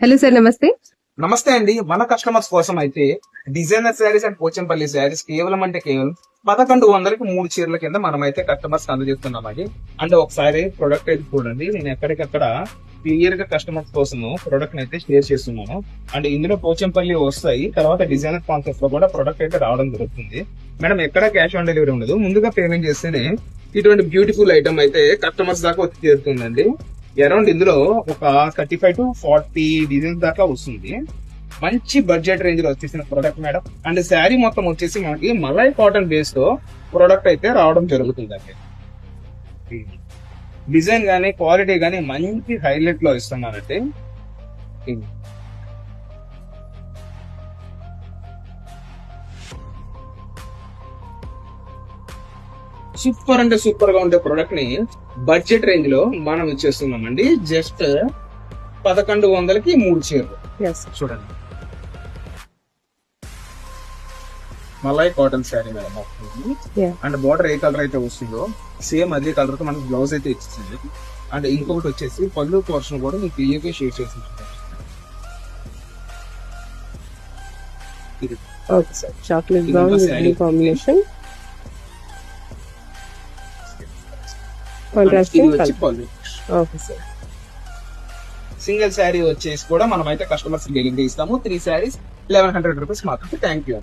Hello sir, నమస్తే. నమస్తే అండి. మన కస్టమర్స్ కోసం అయితే డిజైనర్ శారీస్ అండ్ పోచంపల్లి శారీస్ కేవలం 1100కి 3 చీరల కింద మనం అయితే కస్టమర్స్ అందజేస్తున్నామండి. అంటే ఒకసారి ప్రొడక్ట్ అయితే చూడండి. నేను ఎక్కడికక్కడ క్లియర్ గా కస్టమర్స్ కోసం ప్రొడక్ట్ అయితే షేర్ చేస్తున్నాను. అండ్ ఇందులో పోచంపల్లి వస్తాయి, తర్వాత డిజైనర్ కాన్సెప్ట్ లో కూడా ప్రొడక్ట్ అయితే రావడం జరుగుతుంది. మేడం ఎక్కడ క్యాష్ ఆన్ డెలివరీ ఉండదు, ముందుగా పేమెంట్ చేస్తేనే ఇటువంటి బ్యూటిఫుల్ ఐటమ్ అయితే కస్టమర్స్ దాకా వచ్చి చేరుతుందండి. అరౌండ్ ఇందులో ఒక 35 to 40 డిజైన్స్ దాకా వస్తుంది. మంచి బడ్జెట్ రేంజ్ లో వచ్చేసిన ప్రొడక్ట్ మేడం. అండ్ శారీ మొత్తం వచ్చేసి మనకి మలై కాటన్ బేస్ తో ప్రొడక్ట్ అయితే రావడం జరుగుతుందండి. డిజైన్ గానీ క్వాలిటీ గానీ మంచి హైలైట్ లో ఇస్తున్నానండి. సూపర్ అంటే సూపర్ గా ఉండే ప్రొడక్ట్ ని బడ్జెట్ రేంజ్ లో మనం ఇచ్చేస్తున్నామండి. జస్ట్ 1100కి 3 చీరలు చూడండి. Malai cotton sari madam. And border A colour అయితే వస్తుందో సేమ్ అదే కలర్ తో మనకి బ్లౌజ్ అయితే ఇచ్చింది. అండ్ ఇంకొకటి వచ్చేసి పళ్ళు పోర్షన్ కూడా మీకు క్లియర్గా షేర్ చేసి chocolate brown combination, single sari వచ్చేసి కూడా మనం అయితే కస్టమర్స్ డెలివరీ ఇస్తాము. 3 శారీస్ 1100 రూపీస్ మాత్రం. Thank you.